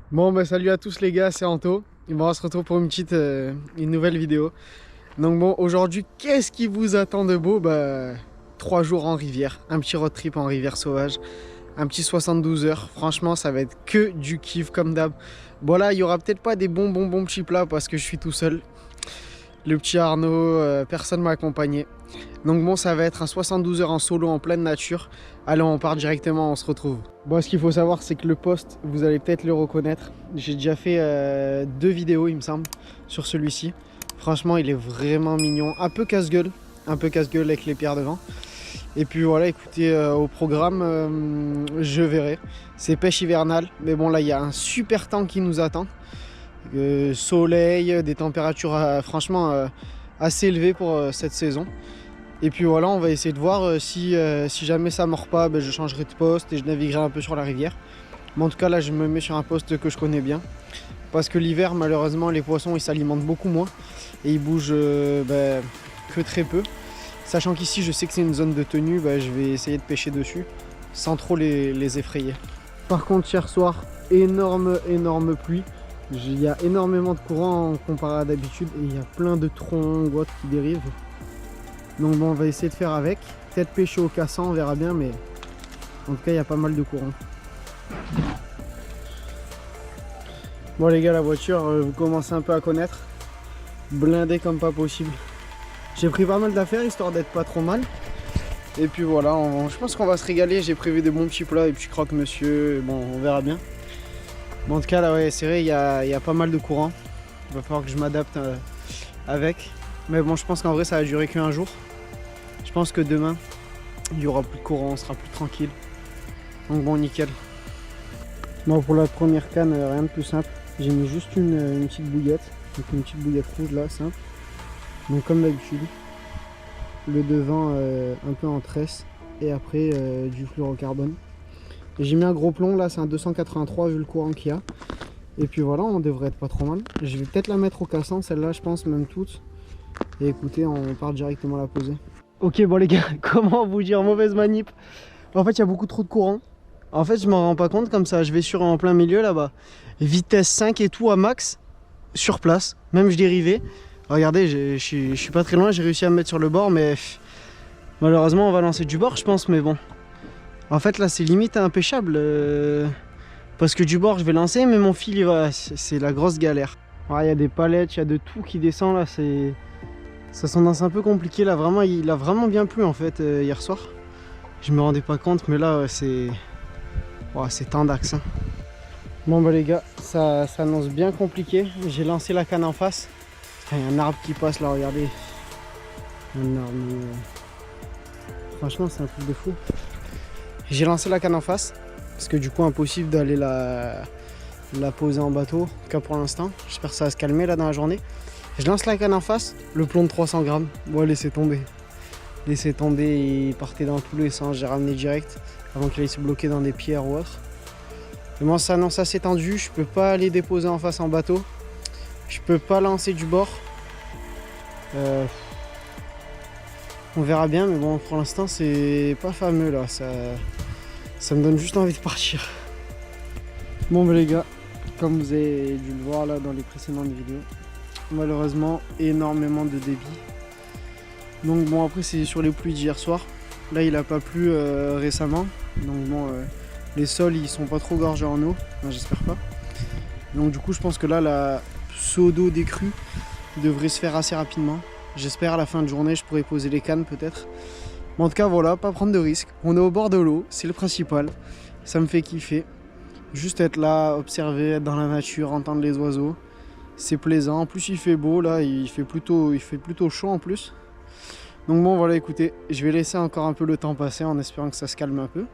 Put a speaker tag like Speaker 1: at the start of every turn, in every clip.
Speaker 1: Bon bah salut à tous les gars, c'est Anto. Bon, on se retrouve pour une nouvelle vidéo. Donc bon, aujourd'hui, qu'est-ce qui vous attend de beau? Bah 3 jours en rivière, un petit road trip en rivière sauvage, un petit 72 heures. Franchement, ça va être que du kiff comme d'hab. Bon là, il y aura peut-être pas des bons petits plats parce que je suis tout seul. Le petit Arnaud, personne m'a accompagné. Donc bon, ça va être un 72 heures en solo en pleine nature. Allez, on part directement, on se retrouve. Bon, ce qu'il faut savoir, c'est que le poste, vous allez peut-être le reconnaître. J'ai déjà fait 2 vidéos, il me semble, sur celui-ci. Franchement, il est vraiment mignon. Un peu casse-gueule avec les pierres devant. Et puis voilà, écoutez, au programme, je verrai. C'est pêche hivernale. Mais bon, là, il y a un super temps qui nous attend. Soleil, des températures franchement assez élevées pour cette saison. Et puis voilà, on va essayer de voir si jamais ça mord pas, ben, je changerai de poste et je naviguerai un peu sur la rivière. Mais en tout cas là je me mets sur un poste que je connais bien. Parce que l'hiver malheureusement les poissons ils s'alimentent beaucoup moins. Et ils bougent ben, que très peu. Sachant qu'ici je sais que c'est une zone de tenue, ben, je vais essayer de pêcher dessus sans trop les effrayer. Par contre hier soir, énorme pluie. Il y a énormément de courant comparé à d'habitude et il y a plein de troncs ou autres qui dérivent. Donc bon, on va essayer de faire avec. Peut-être pêcher au cassant, on verra bien, mais en tout cas, il y a pas mal de courant. Bon les gars, la voiture, vous commencez un peu à connaître. Blindée comme pas possible. J'ai pris pas mal d'affaires, histoire d'être pas trop mal. Et puis voilà, je pense qu'on va se régaler. J'ai prévu des bons petits plats, des petits croque-monsieur. Bon, on verra bien. Mais en tout cas, là, ouais, c'est vrai, il y a pas mal de courant. Il va falloir que je m'adapte avec. Mais bon, je pense qu'en vrai, ça va durer qu'un jour. Je pense que demain, il n'y aura plus de courant, on sera plus tranquille. Donc bon, nickel. Bon, pour la première canne, rien de plus simple. J'ai mis juste une petite bouillette. Donc une petite bouillette rouge là, simple. Donc comme d'habitude. Le devant un peu en tresse. Et après du fluorocarbone. J'ai mis un gros plomb là, c'est un 283 vu le courant qu'il y a. Et puis voilà, on devrait être pas trop mal. Je vais peut-être la mettre au cassant, celle-là je pense, même toutes. Et écoutez, on part directement la poser. Ok, bon les gars, comment vous dire, mauvaise manip. En fait, il y a beaucoup trop de courant. En fait, je m'en rends pas compte comme ça. Je vais sur en plein milieu là-bas. Vitesse 5 et tout à max. Sur place. Même je dérivais. Regardez, je suis pas très loin. J'ai réussi à me mettre sur le bord. Mais malheureusement, on va lancer du bord, je pense. Mais bon. En fait, là, c'est limite impêchable. Parce que du bord, je vais lancer. Mais mon fil, c'est la grosse galère. Il y a des palettes, il y a de tout qui descend là. Ça s'annonce un peu compliqué là, vraiment, il a vraiment bien plu en fait hier soir. Je me rendais pas compte, mais là c'est tendax. Hein. Bon bah les gars, ça s'annonce bien compliqué. J'ai lancé la canne en face. Il y a un arbre qui passe là, regardez. Un arbre. Franchement, c'est un truc de fou. J'ai lancé la canne en face parce que du coup, impossible d'aller la poser en bateau, en tout cas pour l'instant. J'espère que ça va se calmer là dans la journée. Je lance la canne en face, le plomb de 300 grammes. Bon, laissez tomber. Laissez tomber, il partait dans tous les sens. J'ai ramené direct avant qu'il aille se bloquer dans des pierres ou autre. Et moi, ça annonce assez tendu. Je peux pas aller déposer en face en bateau. Je peux pas lancer du bord. On verra bien, mais bon, pour l'instant, c'est pas fameux là. Ça me donne juste envie de partir. Bon, bah, les gars, comme vous avez dû le voir là dans les précédentes vidéos. Malheureusement énormément de débit, donc bon après c'est sur les pluies d'hier soir. Là il a pas plu récemment, donc bon les sols ils sont pas trop gorgés en eau, enfin, j'espère pas. Donc du coup je pense que là la pseudo décrue devrait se faire assez rapidement. J'espère à la fin de journée je pourrai poser les cannes peut-être, mais en tout cas voilà, pas prendre de risques. On est au bord de l'eau, c'est le principal, ça me fait kiffer, juste être là, observer, être dans la nature, entendre les oiseaux. C'est plaisant, en plus il fait beau là, il fait plutôt chaud en plus. Donc bon voilà, écoutez, je vais laisser encore un peu le temps passer en espérant que ça se calme un peu.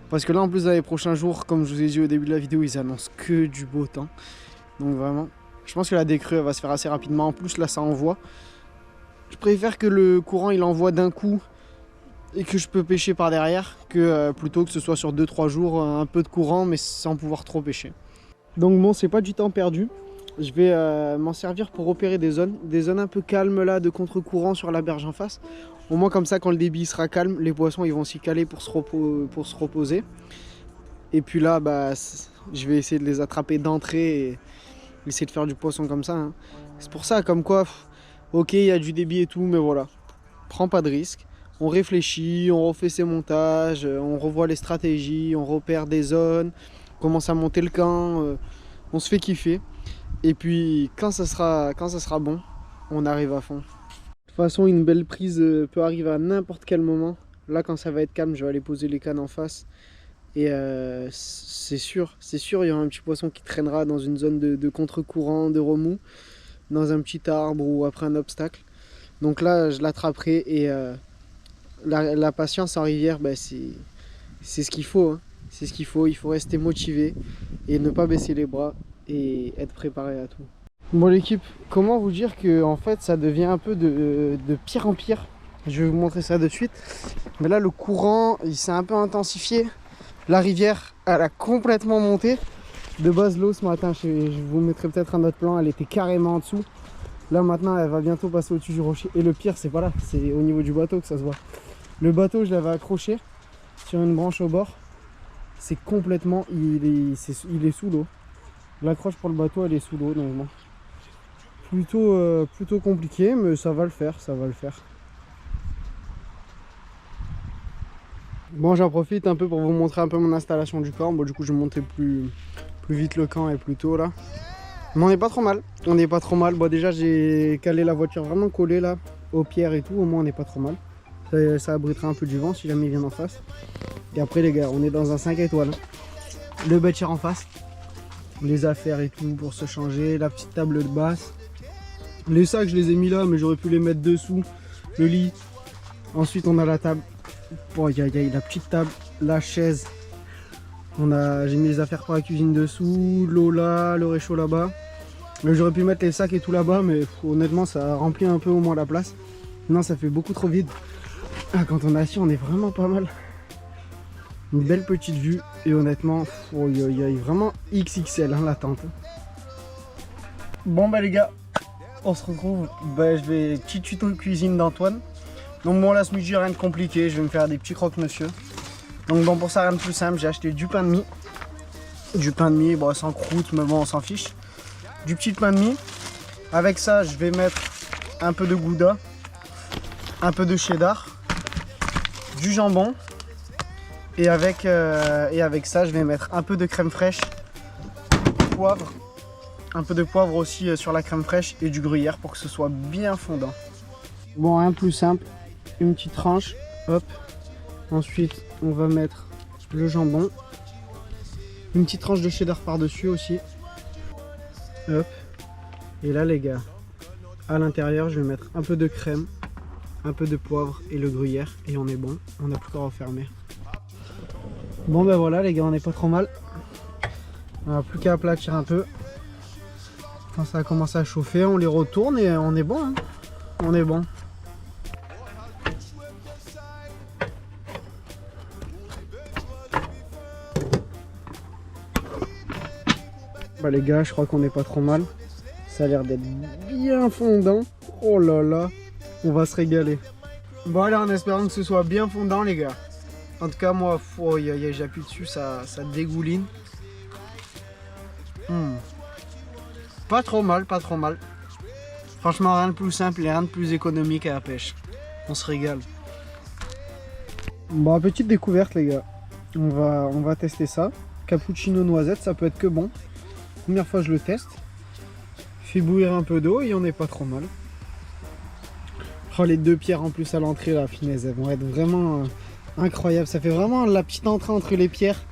Speaker 1: Parce que là en plus dans les prochains jours, comme je vous ai dit au début de la vidéo, ils annoncent que du beau temps. Donc vraiment, je pense que la décrue va se faire assez rapidement, en plus là ça envoie. Je préfère que le courant il envoie d'un coup et que je peux pêcher par derrière, que plutôt que ce soit sur 2-3 jours, un peu de courant mais sans pouvoir trop pêcher. Donc bon, c'est pas du temps perdu. Je vais m'en servir pour opérer des zones un peu calmes là, de contre-courant sur la berge en face. Au moins comme ça, quand le débit sera calme, les poissons ils vont s'y caler pour se reposer. Et puis là, bah, je vais essayer de les attraper d'entrée et essayer de faire du poisson comme ça. Hein. C'est pour ça, comme quoi, ok, il y a du débit et tout, mais voilà, prends pas de risque. On réfléchit, on refait ses montages, on revoit les stratégies, on repère des zones, on commence à monter le camp, on se fait kiffer. Et puis quand ça sera bon, on arrive à fond. De toute façon, une belle prise peut arriver à n'importe quel moment. Là, quand ça va être calme, je vais aller poser les cannes en face. Et c'est sûr, il y aura un petit poisson qui traînera dans une zone de contre-courant, de remous, dans un petit arbre ou après un obstacle. Donc là, je l'attraperai et la patience en rivière, bah, c'est ce qu'il faut. Hein. C'est ce qu'il faut. Il faut rester motivé et ne pas baisser les bras et être préparé à tout. Bon l'équipe, comment vous dire que en fait ça devient un peu de pire en pire. Je vais vous montrer ça de suite. Mais là le courant il s'est un peu intensifié. La rivière elle a complètement monté. De base l'eau ce matin, je vous mettrai peut-être un autre plan, elle était carrément en dessous. Là maintenant elle va bientôt passer au-dessus du rocher. Et le pire c'est pas là, c'est au niveau du bateau que ça se voit. Le bateau je l'avais accroché sur une branche au bord. C'est complètement, il est sous l'eau. L'accroche pour le bateau elle est sous l'eau, donc bon. Plutôt compliqué, mais ça va le faire, ça va le faire. Bon, j'en profite un peu pour vous montrer un peu mon installation du camp. Bon, du coup je vais monter plus vite le camp et plus tôt là. Mais on n'est pas trop mal, on n'est pas trop mal. Bon déjà j'ai calé la voiture vraiment collée là, aux pierres et tout, au moins on n'est pas trop mal. Ça abritera un peu du vent si jamais il vient en face. Et après les gars, on est dans un 5 étoiles. Le bêtisier en face. Les affaires et tout pour se changer, la petite table de basse. Les sacs je les ai mis là mais j'aurais pu les mettre dessous, le lit. Ensuite on a la table. Bon, il y a la petite table, la chaise. J'ai mis les affaires pour la cuisine dessous, l'eau là, le réchaud là-bas. J'aurais pu mettre les sacs et tout là-bas mais honnêtement ça remplit un peu au moins la place. Non, ça fait beaucoup trop vide. Ah, quand on est assis on est vraiment pas mal. Une belle petite vue et honnêtement il y a vraiment XXL hein, la tente. Bon bah les gars, on se retrouve, bah, je vais petit tuto cuisine d'Antoine. Donc bon là ce midi rien de compliqué, je vais me faire des petits croque-monsieur. Donc bon pour ça rien de plus simple, j'ai acheté du pain de mie. Du pain de mie, bon sans croûte mais bon on s'en fiche. Du petit pain de mie. Avec ça je vais mettre un peu de gouda, un peu de cheddar, du jambon. Et avec ça je vais mettre un peu de crème fraîche, poivre. Un peu de poivre aussi sur la crème fraîche et du gruyère pour que ce soit bien fondant. Bon, rien de plus simple, une petite tranche, hop. Ensuite, on va mettre le jambon. Une petite tranche de cheddar par-dessus aussi. Hop. Et là, les gars, à l'intérieur, je vais mettre un peu de crème, un peu de poivre et le gruyère. Et on est bon, on n'a plus qu'à refermer. Bon, ben voilà, les gars, on est pas trop mal. On n'a plus qu'à aplatir un peu. Quand ça a commencé à chauffer, on les retourne et on est bon. Hein. On est bon. Bah les gars, je crois qu'on est pas trop mal. Ça a l'air d'être bien fondant. Oh là là, on va se régaler. Bon allez, en espérant que ce soit bien fondant les gars. En tout cas moi, j'appuie dessus, ça dégouline. Pas trop mal, pas trop mal. Franchement, rien de plus simple et rien de plus économique à la pêche. On se régale. Bon, petite découverte les gars. On va tester ça. Cappuccino noisette, ça peut être que bon. Première fois je le teste. Fait bouillir un peu d'eau et on n'est pas trop mal. Oh, les deux pierres en plus à l'entrée, la finesse, elles vont être vraiment incroyables. Ça fait vraiment la petite entrée entre les pierres.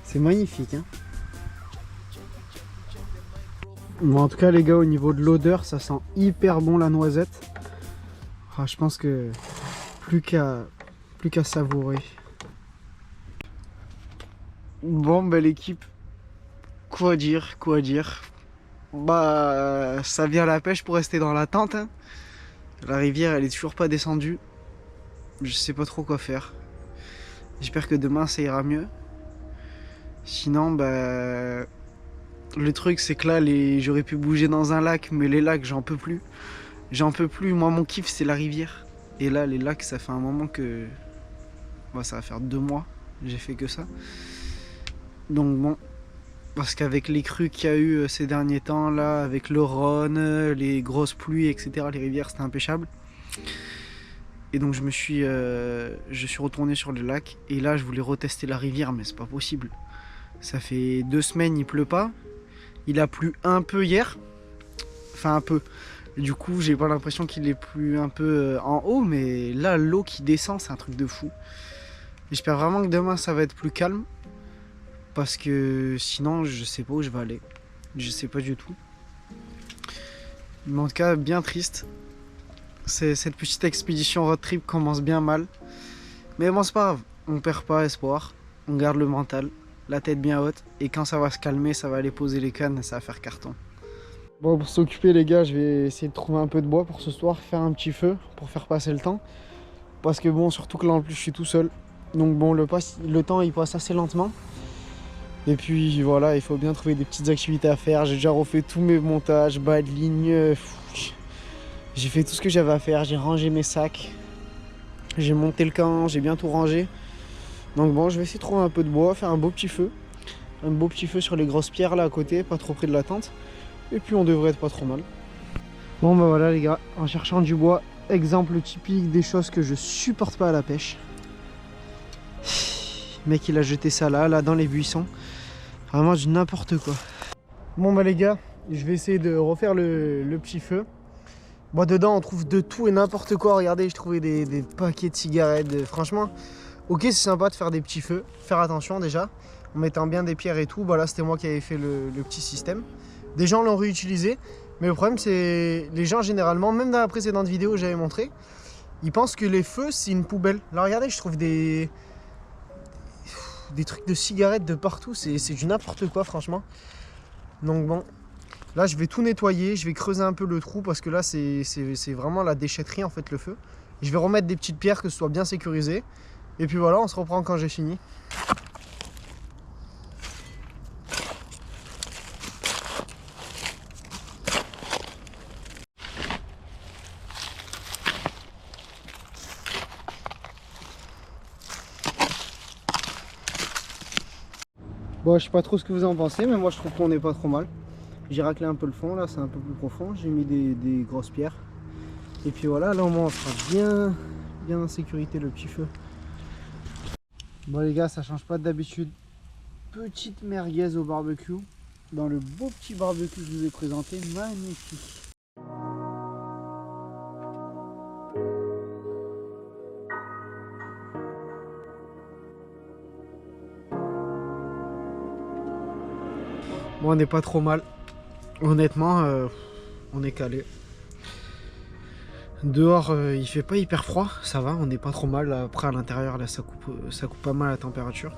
Speaker 1: C'est magnifique. Hein. Bon, en tout cas les gars, au niveau de l'odeur, ça sent hyper bon la noisette. Oh, je pense que plus qu'à savourer. Bon bah l'équipe, quoi dire. Bah ça vient à la pêche pour rester dans la tente. Hein. La rivière elle est toujours pas descendue. Je sais pas trop quoi faire. J'espère que demain ça ira mieux. Sinon bah... Le truc c'est que là j'aurais pu bouger dans un lac, mais les lacs j'en peux plus. J'en peux plus, moi mon kiff c'est la rivière. Et là les lacs ça fait un moment que... Bah, ça va faire 2 mois, j'ai fait que ça. Donc bon, Parce qu'avec les crues qu'il y a eu ces derniers temps, là, avec le Rhône, les grosses pluies, etc., les rivières, c'était impêchable. Et donc je suis retourné sur le lac. Et là, je voulais retester la rivière, mais c'est pas possible. Ça fait 2 semaines, il pleut pas. Il a plu un peu hier. Enfin, un peu. Du coup, j'ai pas l'impression qu'il est plu un peu en haut. Mais là, l'eau qui descend, c'est un truc de fou. J'espère vraiment que demain, ça va être plus calme. Parce que sinon, je sais pas où je vais aller. Je sais pas du tout. Mais en tout cas, bien triste. Cette petite expédition road trip commence bien mal. Mais bon, c'est pas grave. On perd pas espoir. On garde le mental, la tête bien haute. Et quand ça va se calmer, ça va aller poser les cannes et ça va faire carton. Bon, pour s'occuper, les gars, je vais essayer de trouver un peu de bois pour ce soir. Faire un petit feu pour faire passer le temps. Parce que bon, surtout que là, en plus, je suis tout seul. Donc bon, le temps, il passe assez lentement. Et puis voilà, il faut bien trouver des petites activités à faire. J'ai déjà refait tous mes montages, bas de ligne. J'ai fait tout ce que j'avais à faire. J'ai rangé mes sacs. J'ai monté le camp, j'ai bien tout rangé. Donc bon, je vais essayer de trouver un peu de bois, faire un beau petit feu. Un beau petit feu sur les grosses pierres là à côté, pas trop près de la tente. Et puis on devrait être pas trop mal. Bon bah voilà les gars, en cherchant du bois, exemple typique des choses que je supporte pas à la pêche. Le mec il a jeté ça là dans les buissons. Vraiment du n'importe quoi. Bon bah les gars, je vais essayer de refaire le petit feu. Bon dedans on trouve de tout et n'importe quoi. Regardez, j'ai trouvé des paquets de cigarettes. Franchement, ok c'est sympa de faire des petits feux. Faire attention déjà, en mettant bien des pierres et tout. Bah là c'était moi qui avais fait le petit système. Des gens l'ont réutilisé. Mais le problème c'est les gens généralement, même dans la précédente vidéo que j'avais montré, ils pensent que les feux c'est une poubelle. Là regardez, je trouve des trucs de cigarettes de partout, c'est du n'importe quoi franchement. Donc bon, là je vais tout nettoyer, je vais creuser un peu le trou parce que là c'est vraiment la déchetterie en fait le feu. Je vais remettre des petites pierres que ce soit bien sécurisé. Et puis voilà, on se reprend quand j'ai fini. Bon, je sais pas trop ce que vous en pensez, mais moi je trouve qu'on est pas trop mal. J'ai raclé un peu le fond, là c'est un peu plus profond. J'ai mis des grosses pierres. Et puis voilà, là au moins on sera bien en sécurité le petit feu. Bon les gars, ça change pas d'habitude. Petite merguez au barbecue. Dans le beau petit barbecue que je vous ai présenté, magnifique. Bon, on n'est pas trop mal. Honnêtement, on est calé. Dehors, il fait pas hyper froid, ça va, on n'est pas trop mal. Après, à l'intérieur, là, ça coupe pas mal la température.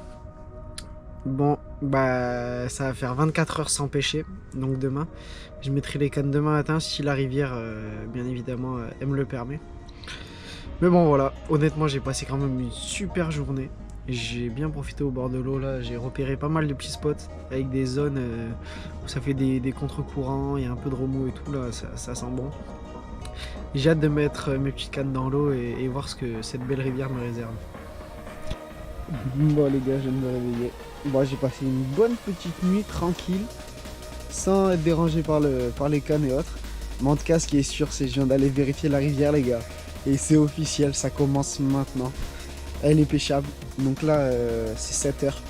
Speaker 1: Bon, bah, ça va faire 24 heures sans pêcher. Donc demain, je mettrai les cannes demain matin si la rivière, bien évidemment, elle me le permet. Mais bon, voilà, honnêtement, j'ai passé quand même une super journée. J'ai bien profité au bord de l'eau là, j'ai repéré pas mal de petits spots avec des zones où ça fait des contre-courants, il y a un peu de remous et tout là, ça sent bon. J'ai hâte de mettre mes petites cannes dans l'eau et voir ce que cette belle rivière me réserve. Bon les gars, je viens de me réveiller. Bon, j'ai passé une bonne petite nuit tranquille, sans être dérangé par les cannes et autres. Mais en tout cas, ce qui est sûr, c'est que je viens d'aller vérifier la rivière les gars. Et c'est officiel, ça commence maintenant. Elle est pêchable, donc là c'est 7 heures.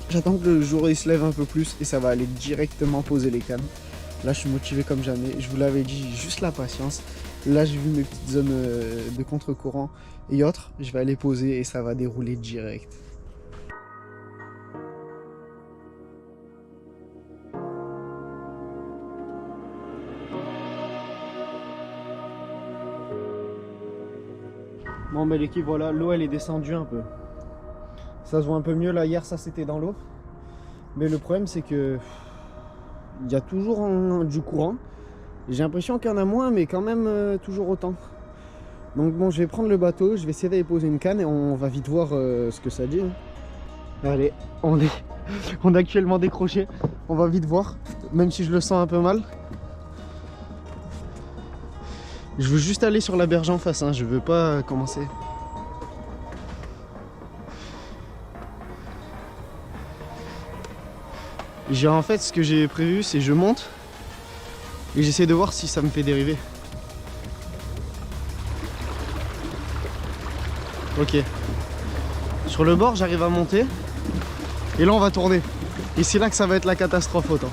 Speaker 1: J'attends que le jour il se lève un peu plus et ça va aller directement poser les cannes. Là je suis motivé comme jamais, je vous l'avais dit, j'ai juste la patience. Là j'ai vu mes petites zones de contre-courant et autres, je vais aller poser et ça va dérouler direct. Bon mais l'équipe, voilà, l'eau elle est descendue un peu. Ça se voit un peu mieux là, hier ça c'était dans l'eau. Mais le problème c'est que il y a toujours du courant. J'ai l'impression qu'il y en a moins mais quand même toujours autant. Donc bon, je vais prendre le bateau, je vais essayer d'aller poser une canne et on va vite voir ce que ça dit. Allez, on est actuellement décroché, on va vite voir, même si je le sens un peu mal. Je veux juste aller sur la berge en face, hein, je veux pas commencer. En fait, ce que j'ai prévu, c'est je monte et j'essaie de voir si ça me fait dériver. Ok. Sur le bord, j'arrive à monter. Et là, on va tourner. Et c'est là que ça va être la catastrophe autant.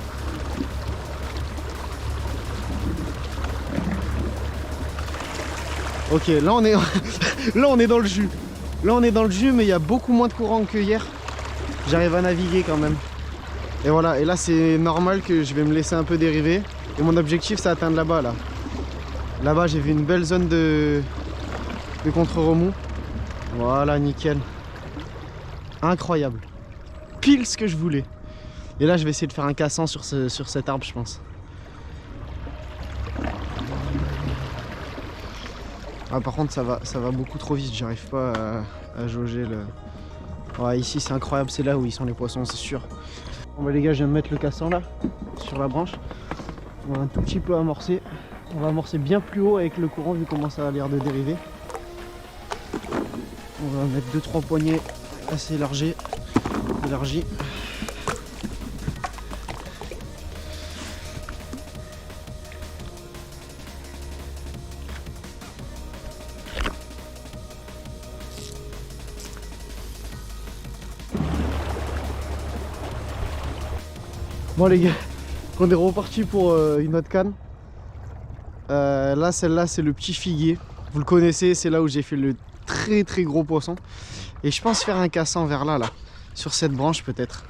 Speaker 1: Ok, là on est là on est dans le jus. Là on est dans le jus, mais il y a beaucoup moins de courant que hier. J'arrive à naviguer quand même. Et voilà, et là c'est normal que je vais me laisser un peu dériver. Et mon objectif c'est atteindre là-bas là. Là-bas j'ai vu une belle zone de contre-remous. Voilà, nickel. Incroyable. Pile ce que je voulais. Et là je vais essayer de faire un cassant sur cet arbre, je pense. Ah, par contre ça va beaucoup trop vite, j'arrive pas à jauger le... Ouais, ici c'est incroyable, c'est là où ils sont les poissons, c'est sûr. Bon bah les gars, je viens de mettre le cassant là, sur la branche. On va un tout petit peu amorcer. On va amorcer bien plus haut avec le courant vu comment ça a l'air de dériver. On va mettre 2-3 poignées assez élargis. Bon les gars, on est reparti pour une autre canne. Là, celle-là, c'est le petit figuier. Vous le connaissez, c'est là où j'ai fait le très gros poisson. Et je pense faire un cassant vers là, sur cette branche peut-être.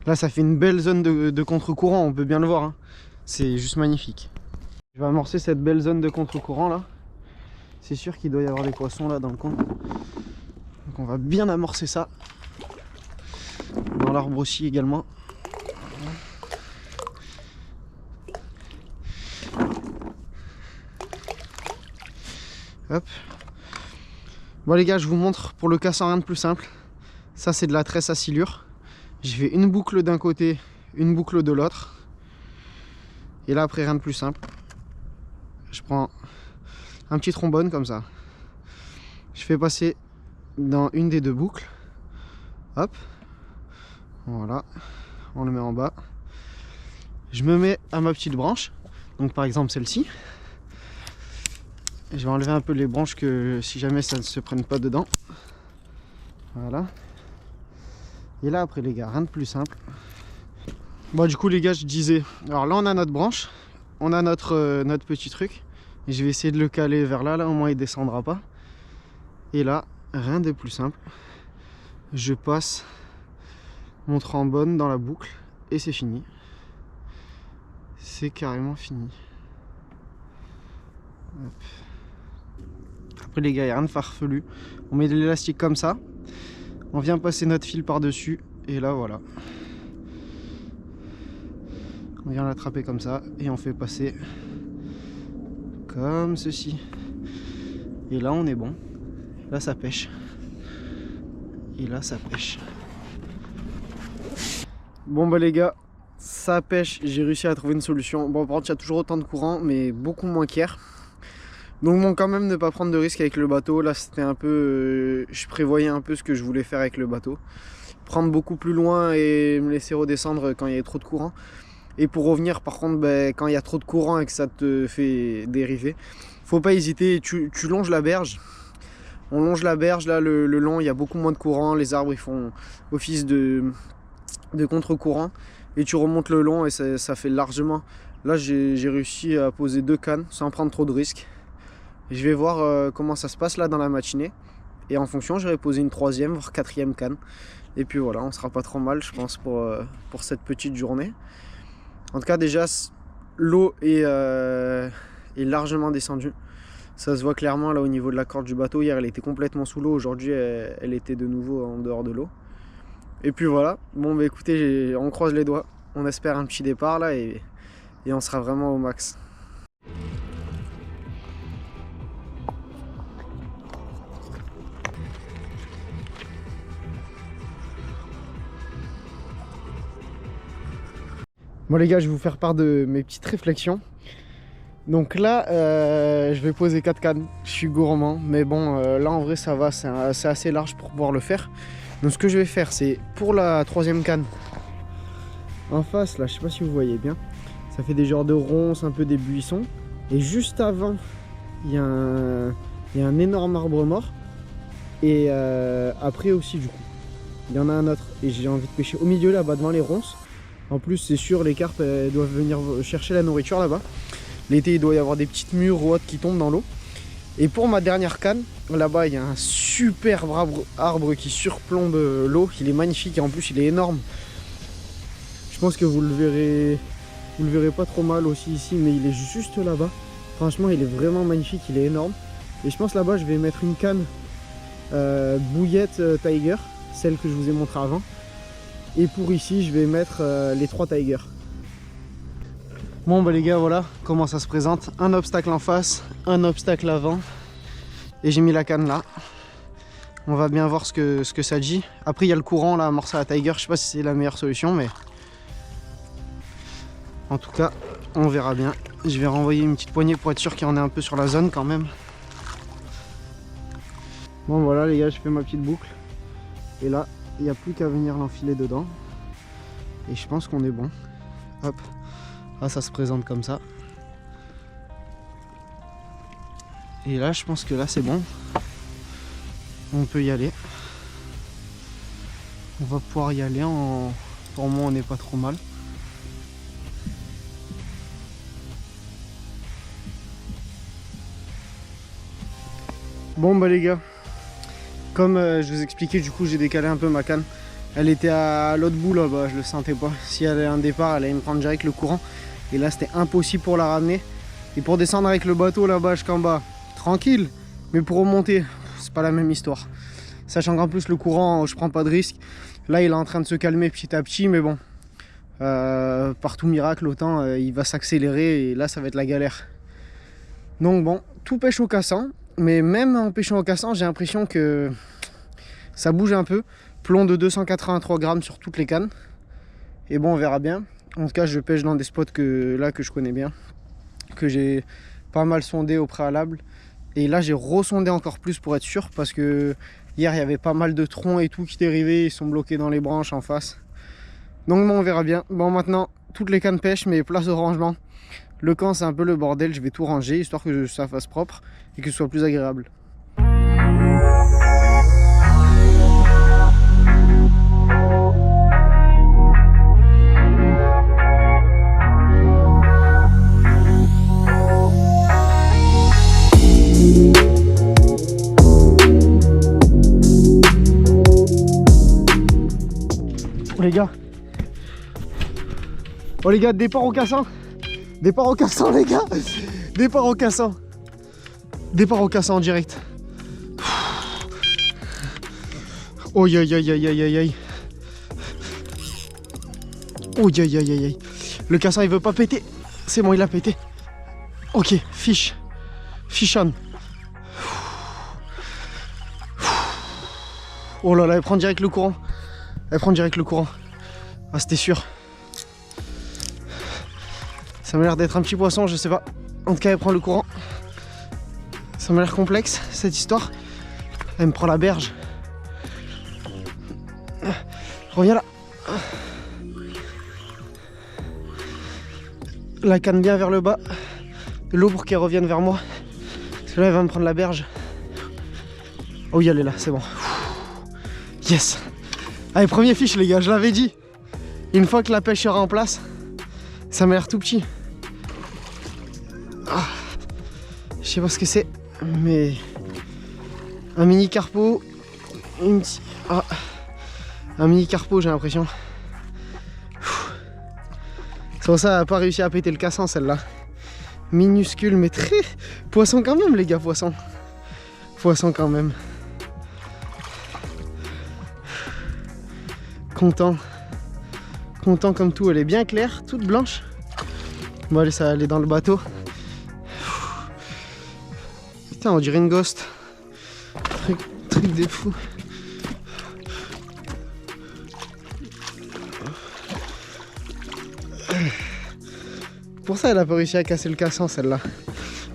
Speaker 1: Là, ça fait une belle zone de contre-courant, on peut bien le voir. Hein. C'est juste magnifique. Je vais amorcer cette belle zone de contre-courant là. C'est sûr qu'il doit y avoir des poissons là dans le coin. Donc on va bien amorcer ça. Dans l'arbre aussi également. Hop. Bon les gars, je vous montre pour le cassant rien de plus simple. Ça c'est de la tresse à silure. J'ai fait une boucle d'un côté, une boucle de l'autre. Et là après rien de plus simple. Je prends un petit trombone comme ça. Je fais passer dans une des deux boucles. Hop. Voilà. On le met en bas. Je me mets à ma petite branche. Donc par exemple celle-ci. Je vais enlever un peu les branches que si jamais ça ne se prenne pas dedans. Voilà. Et là après les gars, rien de plus simple. Bon du coup les gars, je disais, alors là on a notre branche, on a notre petit truc. Et je vais essayer de le caler vers là, au moins il descendra pas. Et là, rien de plus simple. Je passe mon trombone dans la boucle et c'est fini. C'est carrément fini. Hop. Après les gars, il n'y a rien de farfelu. On met de l'élastique comme ça. On vient passer notre fil par-dessus. Et là, voilà. On vient l'attraper comme ça. Et on fait passer comme ceci. Et là, on est bon. Là, ça pêche. Et là, ça pêche. Bon bah les gars, ça pêche. J'ai réussi à trouver une solution. Bon, par contre, il y a toujours autant de courant, mais beaucoup moins qu'hier. Donc bon, quand même ne pas prendre de risque avec le bateau. Là c'était un peu, je prévoyais un peu ce que je voulais faire avec le bateau. Prendre beaucoup plus loin et me laisser redescendre quand il y a trop de courant. Et pour revenir par contre, quand il y a trop de courant et que ça te fait dériver, faut pas hésiter, tu longes la berge. On longe la berge là le long, il y a beaucoup moins de courant. Les arbres ils font office de contre-courant. Et tu remontes le long et ça fait largement. Là j'ai réussi à poser 2 cannes sans prendre trop de risques. Je vais voir comment ça se passe là dans la matinée. Et en fonction, je vais poser une 3e, voire 4e canne. Et puis voilà, on sera pas trop mal, je pense, pour cette petite journée. En tout cas, déjà, l'eau est largement descendue. Ça se voit clairement là au niveau de la corde du bateau. Hier, elle était complètement sous l'eau. Aujourd'hui, elle était de nouveau en dehors de l'eau. Et puis voilà. Bon, bah écoutez, on croise les doigts. On espère un petit départ là et on sera vraiment au max. Bon les gars, je vais vous faire part de mes petites réflexions. Donc là, je vais poser 4 cannes. Je suis gourmand, mais bon, là en vrai ça va, c'est assez large pour pouvoir le faire. Donc ce que je vais faire, c'est pour la 3e canne, en face là, je sais pas si vous voyez bien, ça fait des genres de ronces, un peu des buissons. Et juste avant, il y a un énorme arbre mort. Et après aussi du coup, il y en a un autre. Et j'ai envie de pêcher au milieu là-bas devant les ronces. En plus c'est sûr, les carpes elles doivent venir chercher la nourriture là-bas. L'été il doit y avoir des petites mûres ou autres qui tombent dans l'eau. Et pour ma dernière canne, là-bas il y a un superbe arbre qui surplombe l'eau. Il est magnifique et en plus il est énorme. Je pense que vous le verrez pas trop mal aussi ici, mais il est juste là-bas. Franchement il est vraiment magnifique, il est énorme. Et je pense là-bas je vais mettre une canne bouillette Tiger, celle que je vous ai montré avant. Et pour ici je vais mettre les 3 Tiger. Bon bah les gars, voilà comment ça se présente. Un obstacle en face, un obstacle avant. Et j'ai mis la canne là. On va bien voir ce que ça dit. Après il y a le courant là, amorcer à la Tiger. Je sais pas si c'est la meilleure solution, mais en tout cas on verra bien. Je vais renvoyer une petite poignée pour être sûr qu'il y en ait un peu sur la zone quand même. Bon voilà les gars, je fais ma petite boucle. Et là il n'y a plus qu'à venir l'enfiler dedans. Et je pense qu'on est bon. Hop. Ah, ça se présente comme ça. Et là je pense que là c'est bon. On peut y aller. On va pouvoir y aller en... Pour moi on n'est pas trop mal. Bon bah les gars, comme je vous expliquais, du coup j'ai décalé un peu ma canne. Elle était à l'autre bout là-bas, je le sentais pas. Si elle avait un départ, elle allait me prendre direct le courant. Et là c'était impossible pour la ramener. Et pour descendre avec le bateau là-bas jusqu'en bas, tranquille. Mais pour remonter, c'est pas la même histoire. Sachant qu'en plus le courant, je prends pas de risque. Là il est en train de se calmer petit à petit, mais bon. Par tout miracle, autant il va s'accélérer et là ça va être la galère. Donc bon, tout pêche au cassant. Mais même en pêchant au cassant, j'ai l'impression que ça bouge un peu. Plomb de 283 grammes sur toutes les cannes. Et bon, on verra bien. En tout cas, je pêche dans des spots que je connais bien, que j'ai pas mal sondé au préalable. Et là, j'ai ressondé encore plus pour être sûr, parce que hier, il y avait pas mal de troncs et tout qui dérivaient. Ils sont bloqués dans les branches en face. Donc bon, on verra bien. Bon, maintenant, toutes les cannes pêchent, mais place au rangement. Le camp, c'est un peu le bordel. Je vais tout ranger, histoire que ça fasse propre et que ce soit plus agréable. Oh les gars, départ au cassant. Départ au cassant les gars. Départ au cassant. Départ au cassant en direct. Oh aïe aïe aïe aïe aïe aïe. Oh aïe aïe aïe aïe. Le cassant il veut pas péter. C'est bon, il a pété. Ok, fish. Fish on. Oh là là, elle prend direct le courant. Elle prend direct le courant. Ah, c'était sûr. Ça m'a l'air d'être un petit poisson, je sais pas. En tout cas, elle prend le courant. Ça m'a l'air complexe, cette histoire. Elle me prend la berge. Reviens là. La canne bien vers le bas. De l'eau pour qu'elle revienne vers moi. Parce que là, elle va me prendre la berge. Oh, oui, elle est là, c'est bon. Yes. Allez, premier fiche, les gars, je l'avais dit. Une fois que la pêche sera en place, ça m'a l'air tout petit. Ah, je sais pas ce que c'est, mais un mini carpo, un mini carpo, j'ai l'impression. C'est pour ça qu'elle n'a pas réussi à péter le cassant, celle-là. Minuscule, mais très poisson quand même, les gars, poisson. Poisson quand même. Content. Content comme tout, elle est bien claire, toute blanche. Bon allez, ça va aller dans le bateau. Putain, on dirait une ghost. Truc des fous. Pour ça elle a pas réussi à casser le cassant, celle-là.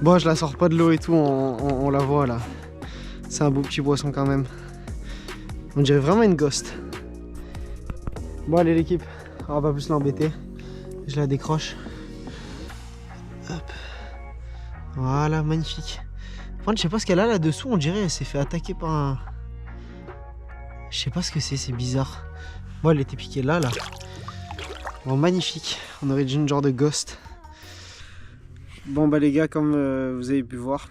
Speaker 1: Bon, je la sors pas de l'eau et tout, on la voit là. C'est un beau petit poisson quand même. On dirait vraiment une ghost. Bon allez l'équipe, On va pas plus l'embêter. Je la décroche. Hop. Voilà, magnifique. Enfin, je sais pas ce qu'elle a là-dessous, on dirait elle s'est fait attaquer par un... Je sais pas ce que c'est bizarre. Bon, elle était piquée là. Bon, magnifique. On aurait dit une genre de ghost. Bon bah les gars, comme vous avez pu voir,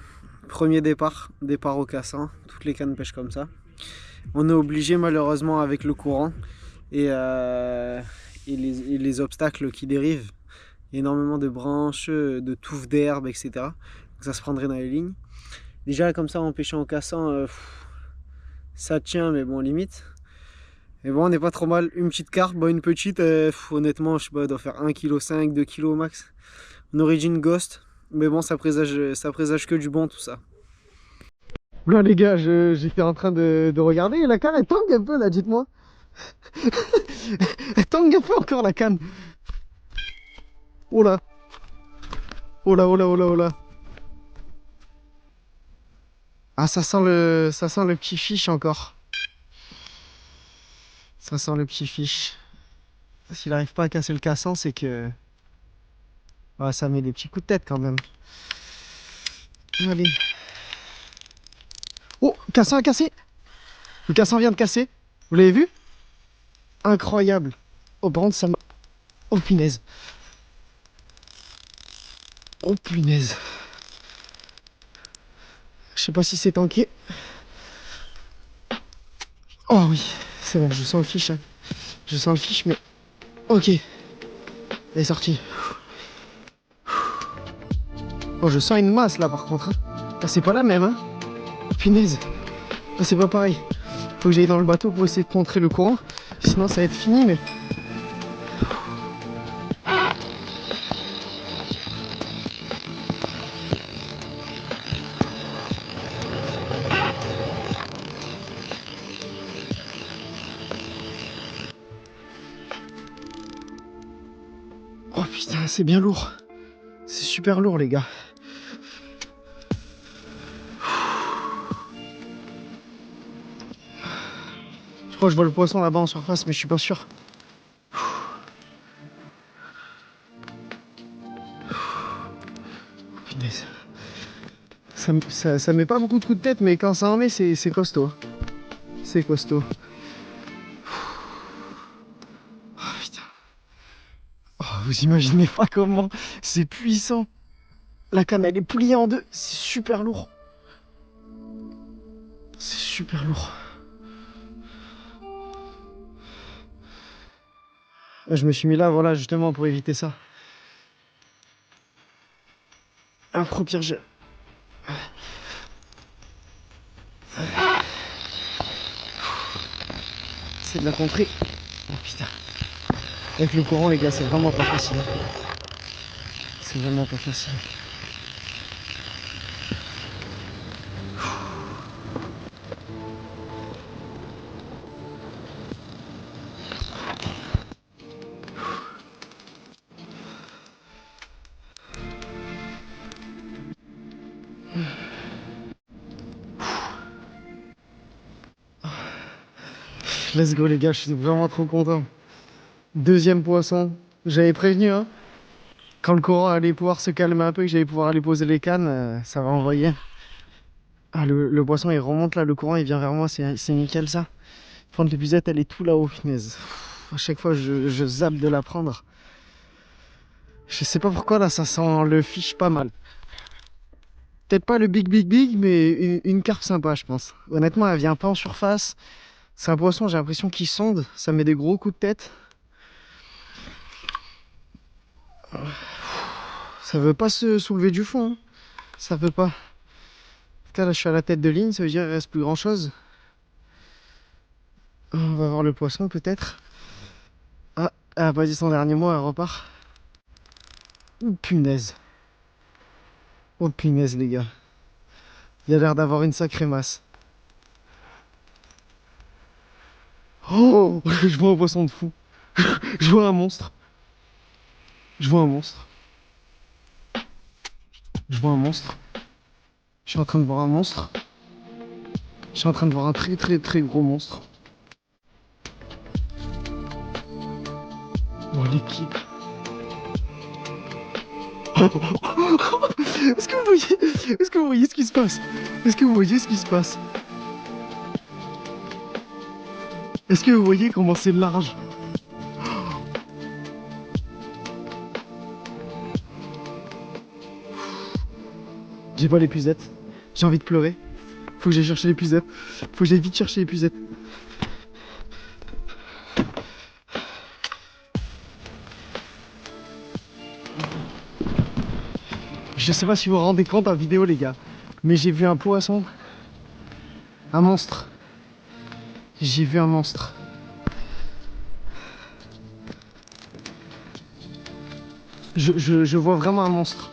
Speaker 1: premier départ au cassin, toutes les cannes pêchent comme ça. On est obligé malheureusement avec le courant et les obstacles qui dérivent. Énormément de branches, de touffes d'herbe, etc. Donc ça se prendrait dans les lignes. Déjà comme ça en pêchant au cassin, ça tient mais bon limite. Mais bon on n'est pas trop mal. Une petite carpe, bon, une petite, honnêtement je sais pas, elle doit faire 1,5 kg, 2 kg max. En origine ghost, mais bon ça présage que du bon tout ça. Là les gars, j'étais en train de regarder, la canne elle tangue un peu là, dites-moi. Elle tangue un peu encore la canne. Oh là. Oh là, oh là, oh là, oh là. Ah ça sent le petit fiche encore. Ça sent le petit fiche. S'il n'arrive pas à casser le cassan, c'est que... Ouais, ça met des petits coups de tête quand même. Allez. Oh, cassan a cassé. Le cassan vient de casser. Vous l'avez vu? Incroyable. Oh, par contre, ça m'a... Oh, punaise. Oh, punaise. Je sais pas si c'est tanké. Oh oui, c'est bon, je sens le fiche. Hein. Je sens le fiche, mais... Ok. Elle est sortie. Oh, je sens une masse là par contre. Hein. Ah, c'est pas la même, hein. Punaise. Ah, c'est pas pareil. Faut que j'aille dans le bateau pour essayer de contrer le courant. Sinon, ça va être fini, mais... Oh putain, c'est bien lourd. C'est super lourd, les gars. Je crois que je vois le poisson là-bas en surface, mais je suis pas sûr. Punaise. Ça met pas beaucoup de coups de tête, mais quand ça en met, c'est costaud. C'est costaud. Oh putain. Oh, vous imaginez pas comment c'est puissant. La canne, elle est pliée en deux. C'est super lourd. C'est super lourd. Je me suis mis là, voilà, justement, pour éviter ça. Un pro pire jet. C'est de la contrée. Oh putain. Avec le courant, les gars, c'est vraiment pas facile. C'est vraiment pas facile. Let's go les gars, je suis vraiment trop content. Deuxième poisson. J'avais prévenu, hein. Quand le courant allait pouvoir se calmer un peu, que j'allais pouvoir aller poser les cannes, ça va envoyer. Ah, le poisson il remonte là, le courant il vient vers moi, c'est nickel ça. Prendre l'épuisette, elle est tout là-haut, punaise. À chaque fois je zappe de la prendre. Je sais pas pourquoi là, ça sent le fiche pas mal. Peut-être pas le big, mais une carpe sympa, je pense. Honnêtement, elle vient pas en surface. C'est un poisson, j'ai l'impression qu'il sonde. Ça met des gros coups de tête. Ça veut pas se soulever du fond. Hein. Ça veut pas. En tout cas, là, je suis à la tête de ligne. Ça veut dire qu'il reste plus grand chose. On va voir le poisson, peut-être. Ah, elle a pas dit son dernier mot, elle repart. Oh, punaise. Oh, punaise, les gars. Il a l'air d'avoir une sacrée masse. Oh, je vois un poisson de fou. Je vois un monstre. Je vois un monstre. Je vois un monstre. Je suis en train de voir un monstre. Je suis en train de voir un très gros monstre. l'équipe. Est-ce que vous voyez? Est-ce que vous voyez ce qui se passe? Est-ce que vous voyez ce qui se passe? Est-ce que vous voyez comment c'est large? J'ai pas l'épuisette. J'ai envie de pleurer. Faut que j'aille chercher l'épuisette. Faut que j'aille vite chercher l'épuisette. Je sais pas si vous vous rendez compte en vidéo les gars, mais j'ai vu un poisson. Un monstre. J'ai vu un monstre. Je vois vraiment un monstre.